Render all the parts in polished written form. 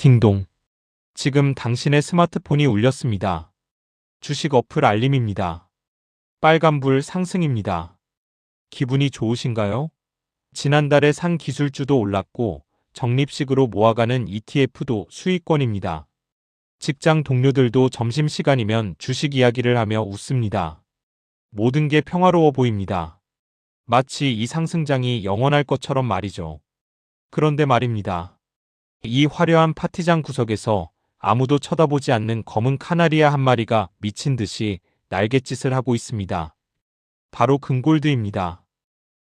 딩동. 지금 당신의 스마트폰이 울렸습니다. 주식 어플 알림입니다. 빨간불 상승입니다. 기분이 좋으신가요? 지난달에 산 기술주도 올랐고 적립식으로 모아가는 ETF도 수익권입니다. 직장 동료들도 점심시간이면 주식 이야기를 하며 웃습니다. 모든 게 평화로워 보입니다. 마치 이 상승장이 영원할 것처럼 말이죠. 그런데 말입니다. 이 화려한 파티장 구석에서 아무도 쳐다보지 않는 검은 카나리아 한 마리가 미친 듯이 날갯짓을 하고 있습니다. 바로 금골드입니다.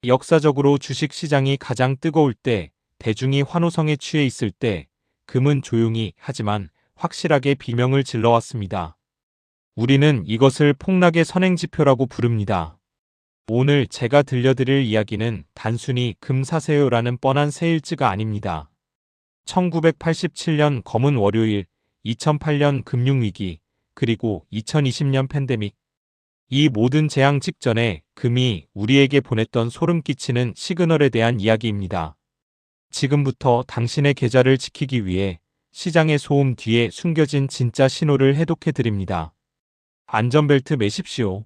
역사적으로 주식시장이 가장 뜨거울 때, 대중이 환호성에 취해 있을 때, 금은 조용히 하지만 확실하게 비명을 질러왔습니다. 우리는 이것을 폭락의 선행지표라고 부릅니다. 오늘 제가 들려드릴 이야기는 단순히 금 사세요라는 뻔한 세일즈가 아닙니다. 1987년 검은 월요일, 2008년 금융위기, 그리고 2020년 팬데믹. 이 모든 재앙 직전에 금이 우리에게 보냈던 소름 끼치는 시그널에 대한 이야기입니다. 지금부터 당신의 계좌를 지키기 위해 시장의 소음 뒤에 숨겨진 진짜 신호를 해독해 드립니다. 안전벨트 매십시오.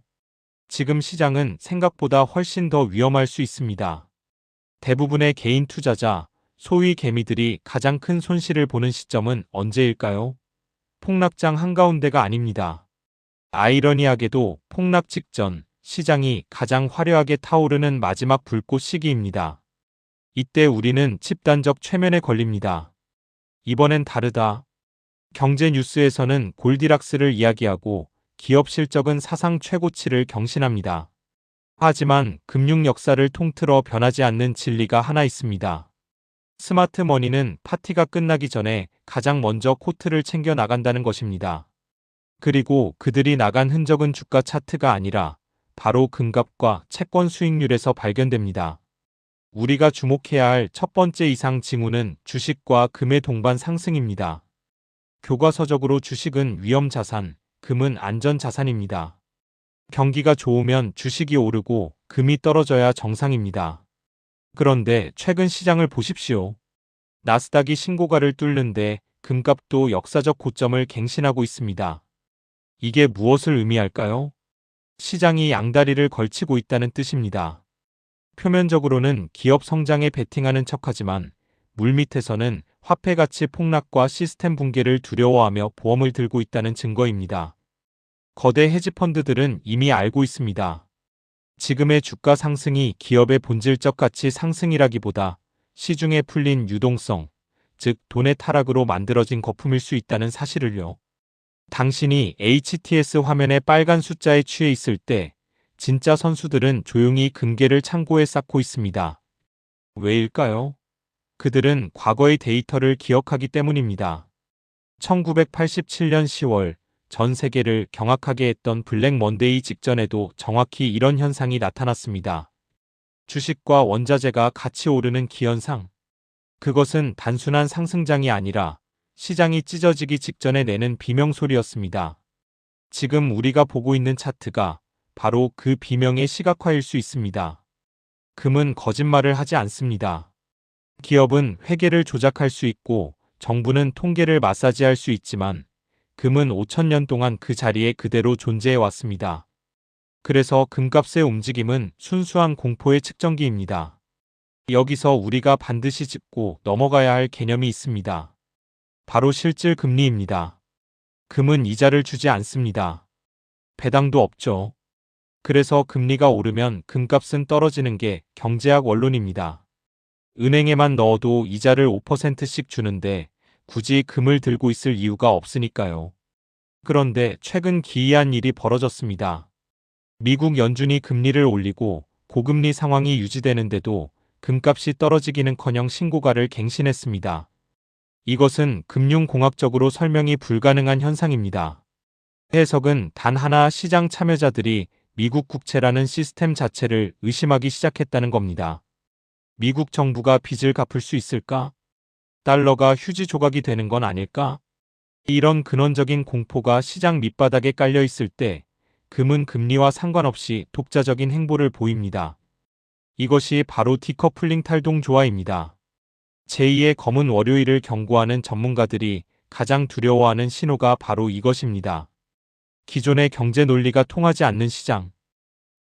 지금 시장은 생각보다 훨씬 더 위험할 수 있습니다. 대부분의 개인 투자자, 소위 개미들이 가장 큰 손실을 보는 시점은 언제일까요? 폭락장 한가운데가 아닙니다. 아이러니하게도 폭락 직전, 시장이 가장 화려하게 타오르는 마지막 불꽃 시기입니다. 이때 우리는 집단적 최면에 걸립니다. 이번엔 다르다. 경제 뉴스에서는 골디락스를 이야기하고 기업 실적은 사상 최고치를 경신합니다. 하지만 금융 역사를 통틀어 변하지 않는 진리가 하나 있습니다. 스마트머니는 파티가 끝나기 전에 가장 먼저 코트를 챙겨 나간다는 것입니다. 그리고 그들이 나간 흔적은 주가 차트가 아니라 바로 금값과 채권 수익률에서 발견됩니다. 우리가 주목해야 할 첫 번째 이상 징후는 주식과 금의 동반 상승입니다. 교과서적으로 주식은 위험 자산, 금은 안전 자산입니다. 경기가 좋으면 주식이 오르고 금이 떨어져야 정상입니다. 그런데 최근 시장을 보십시오. 나스닥이 신고가를 뚫는데 금값도 역사적 고점을 갱신하고 있습니다. 이게 무엇을 의미할까요? 시장이 양다리를 걸치고 있다는 뜻입니다. 표면적으로는 기업 성장에 베팅하는 척하지만 물밑에서는 화폐 가치 폭락과 시스템 붕괴를 두려워하며 보험을 들고 있다는 증거입니다. 거대 헤지펀드들은 이미 알고 있습니다. 지금의 주가 상승이 기업의 본질적 가치 상승이라기보다 시중에 풀린 유동성, 즉 돈의 타락으로 만들어진 거품일 수 있다는 사실을요. 당신이 HTS 화면의 빨간 숫자에 취해 있을 때 진짜 선수들은 조용히 금괴를 창고에 쌓고 있습니다. 왜일까요? 그들은 과거의 데이터를 기억하기 때문입니다. 1987년 10월 전 세계를 경악하게 했던 블랙 먼데이 직전에도 정확히 이런 현상이 나타났습니다. 주식과 원자재가 같이 오르는 기현상. 그것은 단순한 상승장이 아니라 시장이 찢어지기 직전에 내는 비명소리였습니다. 지금 우리가 보고 있는 차트가 바로 그 비명의 시각화일 수 있습니다. 금은 거짓말을 하지 않습니다. 기업은 회계를 조작할 수 있고 정부는 통계를 마사지할 수 있지만 금은 5,000년 동안 그 자리에 그대로 존재해 왔습니다. 그래서 금값의 움직임은 순수한 공포의 측정기입니다. 여기서 우리가 반드시 짚고 넘어가야 할 개념이 있습니다. 바로 실질 금리입니다. 금은 이자를 주지 않습니다. 배당도 없죠. 그래서 금리가 오르면 금값은 떨어지는 게 경제학 원론입니다. 은행에만 넣어도 이자를 5%씩 주는데 굳이 금을 들고 있을 이유가 없으니까요. 그런데 최근 기이한 일이 벌어졌습니다. 미국 연준이 금리를 올리고 고금리 상황이 유지되는데도 금값이 떨어지기는커녕 신고가를 갱신했습니다. 이것은 금융공학적으로 설명이 불가능한 현상입니다. 해석은 단 하나, 시장 참여자들이 미국 국채라는 시스템 자체를 의심하기 시작했다는 겁니다. 미국 정부가 빚을 갚을 수 있을까? 달러가 휴지 조각이 되는 건 아닐까? 이런 근원적인 공포가 시장 밑바닥에 깔려 있을 때 금은 금리와 상관없이 독자적인 행보를 보입니다. 이것이 바로 디커플링 탈동 조화입니다. 제2의 검은 월요일을 경고하는 전문가들이 가장 두려워하는 신호가 바로 이것입니다. 기존의 경제 논리가 통하지 않는 시장.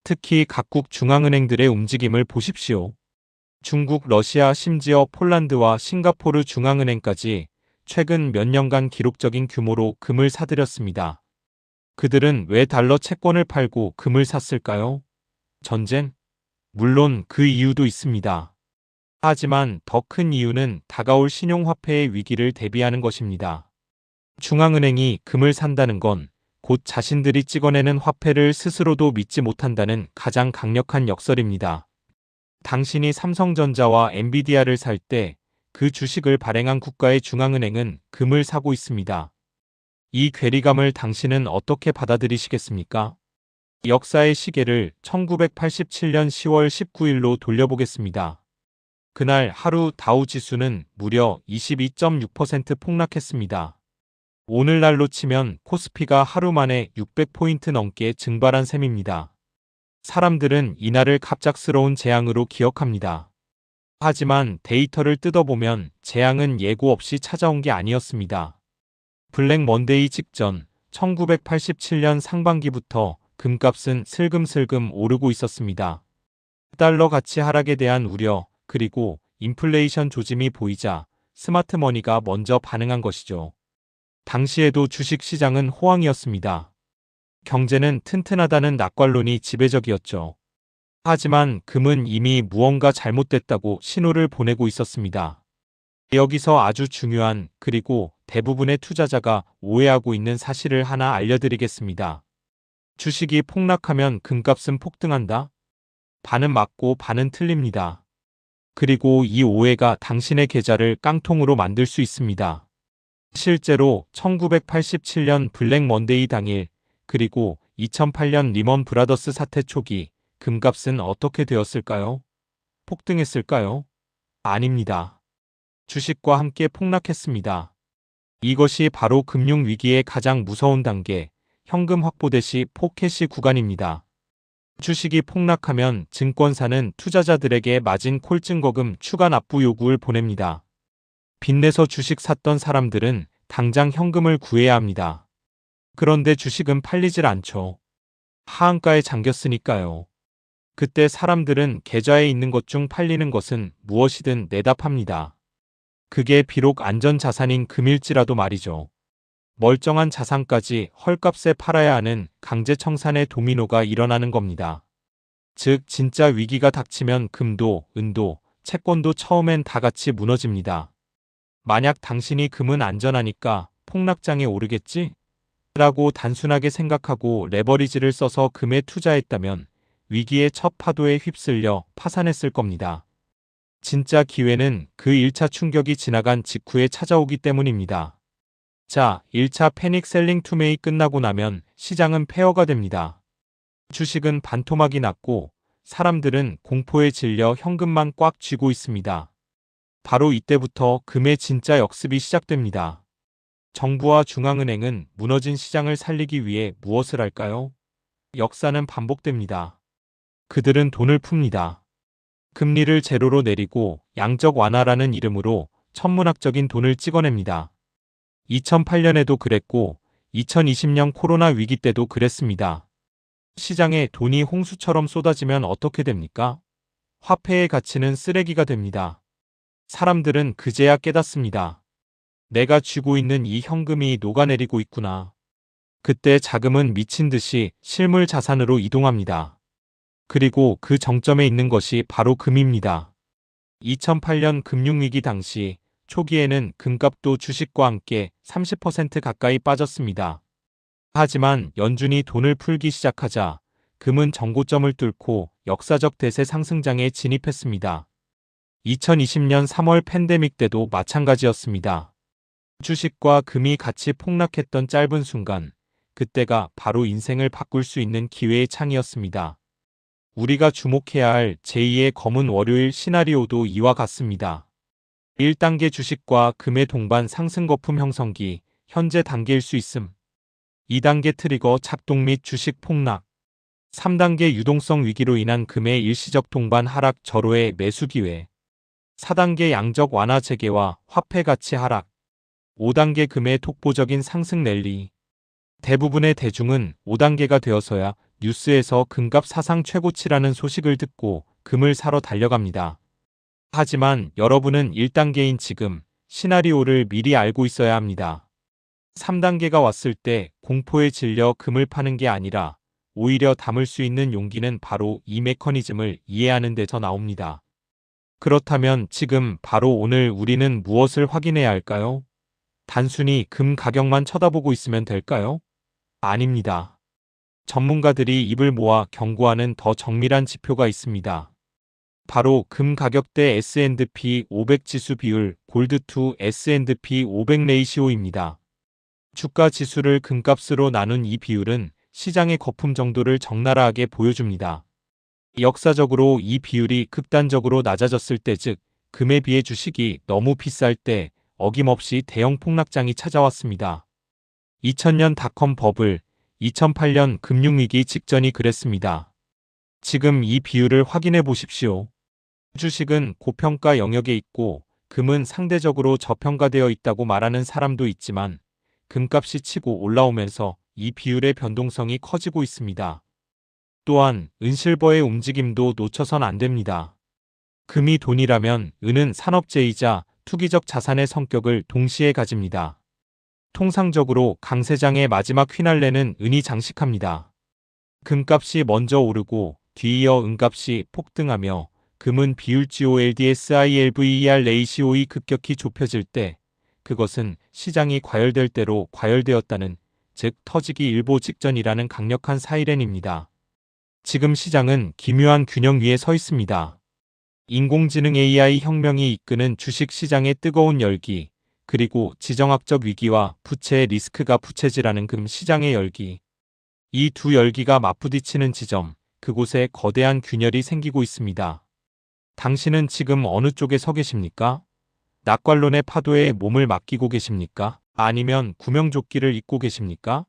특히 각국 중앙은행들의 움직임을 보십시오. 중국, 러시아, 심지어 폴란드와 싱가포르 중앙은행까지 최근 몇 년간 기록적인 규모로 금을 사들였습니다. 그들은 왜 달러 채권을 팔고 금을 샀을까요? 전쟁? 물론 그 이유도 있습니다. 하지만 더 큰 이유는 다가올 신용화폐의 위기를 대비하는 것입니다. 중앙은행이 금을 산다는 건 곧 자신들이 찍어내는 화폐를 스스로도 믿지 못한다는 가장 강력한 역설입니다. 당신이 삼성전자와 엔비디아를 살 때 그 주식을 발행한 국가의 중앙은행은 금을 사고 있습니다. 이 괴리감을 당신은 어떻게 받아들이시겠습니까? 역사의 시계를 1987년 10월 19일로 돌려보겠습니다. 그날 하루 다우 지수는 무려 22.6% 폭락했습니다. 오늘날로 치면 코스피가 하루 만에 600포인트 넘게 증발한 셈입니다. 사람들은 이날을 갑작스러운 재앙으로 기억합니다. 하지만 데이터를 뜯어보면 재앙은 예고 없이 찾아온 게 아니었습니다. 블랙 먼데이 직전 1987년 상반기부터 금값은 슬금슬금 오르고 있었습니다. 달러 가치 하락에 대한 우려, 그리고 인플레이션 조짐이 보이자 스마트머니가 먼저 반응한 것이죠. 당시에도 주식시장은 호황이었습니다. 경제는 튼튼하다는 낙관론이 지배적이었죠. 하지만 금은 이미 무언가 잘못됐다고 신호를 보내고 있었습니다. 여기서 아주 중요한, 그리고 대부분의 투자자가 오해하고 있는 사실을 하나 알려드리겠습니다. 주식이 폭락하면 금값은 폭등한다? 반은 맞고 반은 틀립니다. 그리고 이 오해가 당신의 계좌를 깡통으로 만들 수 있습니다. 실제로 1987년 블랙 먼데이 당일, 그리고 2008년 리먼 브라더스 사태 초기, 금값은 어떻게 되었을까요? 폭등했을까요? 아닙니다. 주식과 함께 폭락했습니다. 이것이 바로 금융위기의 가장 무서운 단계, 현금 확보대 시 포켓시 구간입니다. 주식이 폭락하면 증권사는 투자자들에게 마진 콜증거금 추가 납부 요구를 보냅니다. 빚내서 주식 샀던 사람들은 당장 현금을 구해야 합니다. 그런데 주식은 팔리질 않죠. 하한가에 잠겼으니까요. 그때 사람들은 계좌에 있는 것 중 팔리는 것은 무엇이든 내답합니다. 그게 비록 안전자산인 금일지라도 말이죠. 멀쩡한 자산까지 헐값에 팔아야 하는 강제청산의 도미노가 일어나는 겁니다. 즉 진짜 위기가 닥치면 금도, 은도, 채권도 처음엔 다 같이 무너집니다. 만약 당신이 금은 안전하니까 폭락장에 오르겠지? 라고 단순하게 생각하고 레버리지를 써서 금에 투자했다면 위기의 첫 파도에 휩쓸려 파산했을 겁니다. 진짜 기회는 그 1차 충격이 지나간 직후에 찾아오기 때문입니다. 자, 1차 패닉 셀링 투메이 끝나고 나면 시장은 폐허가 됩니다. 주식은 반토막이 났고 사람들은 공포에 질려 현금만 꽉 쥐고 있습니다. 바로 이때부터 금의 진짜 역습이 시작됩니다. 정부와 중앙은행은 무너진 시장을 살리기 위해 무엇을 할까요? 역사는 반복됩니다. 그들은 돈을 풉니다. 금리를 제로로 내리고 양적 완화라는 이름으로 천문학적인 돈을 찍어냅니다. 2008년에도 그랬고 2020년 코로나 위기 때도 그랬습니다. 시장에 돈이 홍수처럼 쏟아지면 어떻게 됩니까? 화폐의 가치는 쓰레기가 됩니다. 사람들은 그제야 깨닫습니다. 내가 쥐고 있는 이 현금이 녹아내리고 있구나. 그때 자금은 미친 듯이 실물 자산으로 이동합니다. 그리고 그 정점에 있는 것이 바로 금입니다. 2008년 금융위기 당시 초기에는 금값도 주식과 함께 30% 가까이 빠졌습니다. 하지만 연준이 돈을 풀기 시작하자 금은 정고점을 뚫고 역사적 대세 상승장에 진입했습니다. 2020년 3월 팬데믹 때도 마찬가지였습니다. 주식과 금이 같이 폭락했던 짧은 순간, 그때가 바로 인생을 바꿀 수 있는 기회의 창이었습니다. 우리가 주목해야 할 제2의 검은 월요일 시나리오도 이와 같습니다. 1단계 주식과 금의 동반 상승 거품 형성기, 현재 단계일 수 있음. 2단계 트리거 작동 및 주식 폭락. 3단계 유동성 위기로 인한 금의 일시적 동반 하락 절호의 매수 기회. 4단계 양적 완화 재개와 화폐 가치 하락. 5단계 금의 독보적인 상승 랠리. 대부분의 대중은 5단계가 되어서야 뉴스에서 금값 사상 최고치라는 소식을 듣고 금을 사러 달려갑니다. 하지만 여러분은 1단계인 지금 시나리오를 미리 알고 있어야 합니다. 3단계가 왔을 때 공포에 질려 금을 파는 게 아니라 오히려 담을 수 있는 용기는 바로 이 메커니즘을 이해하는 데서 나옵니다. 그렇다면 지금 바로 오늘 우리는 무엇을 확인해야 할까요? 단순히 금 가격만 쳐다보고 있으면 될까요? 아닙니다. 전문가들이 입을 모아 경고하는 더 정밀한 지표가 있습니다. 바로 금 가격 대 S&P 500 지수 비율 골드 투 S&P 500 레이시오입니다. 주가 지수를 금값으로 나눈 이 비율은 시장의 거품 정도를 적나라하게 보여줍니다. 역사적으로 이 비율이 극단적으로 낮아졌을 때, 즉 금에 비해 주식이 너무 비쌀 때 어김없이 대형 폭락장이 찾아왔습니다. 2000년 닷컴 버블, 2008년 금융위기 직전이 그랬습니다. 지금 이 비율을 확인해 보십시오. 주식은 고평가 영역에 있고 금은 상대적으로 저평가되어 있다고 말하는 사람도 있지만 금값이 치고 올라오면서 이 비율의 변동성이 커지고 있습니다. 또한 은실버의 움직임도 놓쳐선 안 됩니다. 금이 돈이라면 은은 산업재이자 투기적 자산의 성격을 동시에 가집니다. 통상적으로 강세장의 마지막 휘날레는 은이 장식합니다. 금값이 먼저 오르고 뒤이어 은값이 폭등하며 금은 비율 GOLDSILVER 레이시오이 급격히 좁혀질 때 그것은 시장이 과열될 대로 과열되었다는, 즉 터지기 일보 직전이라는 강력한 사이렌입니다. 지금 시장은 기묘한 균형 위에 서 있습니다. 인공지능 AI 혁명이 이끄는 주식시장의 뜨거운 열기, 그리고 지정학적 위기와 부채의 리스크가 부채질하는 금 시장의 열기. 이 두 열기가 맞부딪히는 지점, 그곳에 거대한 균열이 생기고 있습니다. 당신은 지금 어느 쪽에 서 계십니까? 낙관론의 파도에 몸을 맡기고 계십니까? 아니면 구명조끼를 입고 계십니까?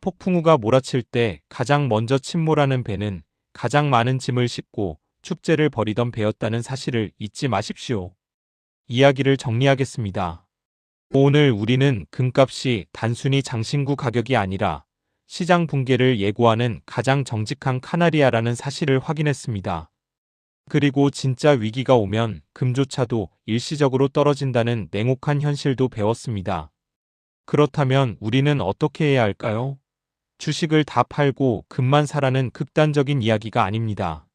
폭풍우가 몰아칠 때 가장 먼저 침몰하는 배는 가장 많은 짐을 싣고 축제를 벌이던 배였다는 사실을 잊지 마십시오. 이야기를 정리하겠습니다. 오늘 우리는 금값이 단순히 장신구 가격이 아니라 시장 붕괴를 예고하는 가장 정직한 카나리아라는 사실을 확인했습니다. 그리고 진짜 위기가 오면 금조차도 일시적으로 떨어진다는 냉혹한 현실도 배웠습니다. 그렇다면 우리는 어떻게 해야 할까요? 주식을 다 팔고 금만 사라는 극단적인 이야기가 아닙니다.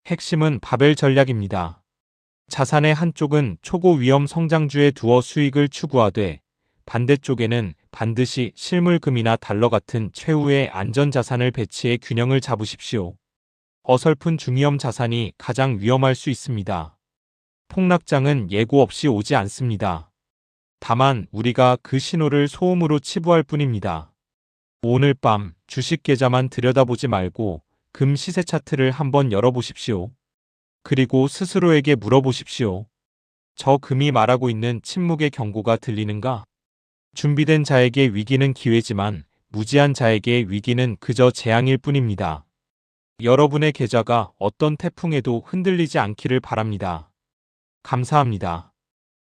핵심은 바벨 전략입니다. 자산의 한쪽은 초고 위험 성장주에 두어 수익을 추구하되 반대쪽에는 반드시 실물금이나 달러 같은 최후의 안전자산을 배치해 균형을 잡으십시오. 어설픈 중위험 자산이 가장 위험할 수 있습니다. 폭락장은 예고 없이 오지 않습니다. 다만 우리가 그 신호를 소음으로 치부할 뿐입니다. 오늘 밤 주식 계좌만 들여다보지 말고 금 시세 차트를 한번 열어보십시오. 그리고 스스로에게 물어보십시오. 저 금이 말하고 있는 침묵의 경고가 들리는가? 준비된 자에게 위기는 기회지만 무지한 자에게 위기는 그저 재앙일 뿐입니다. 여러분의 계좌가 어떤 태풍에도 흔들리지 않기를 바랍니다. 감사합니다.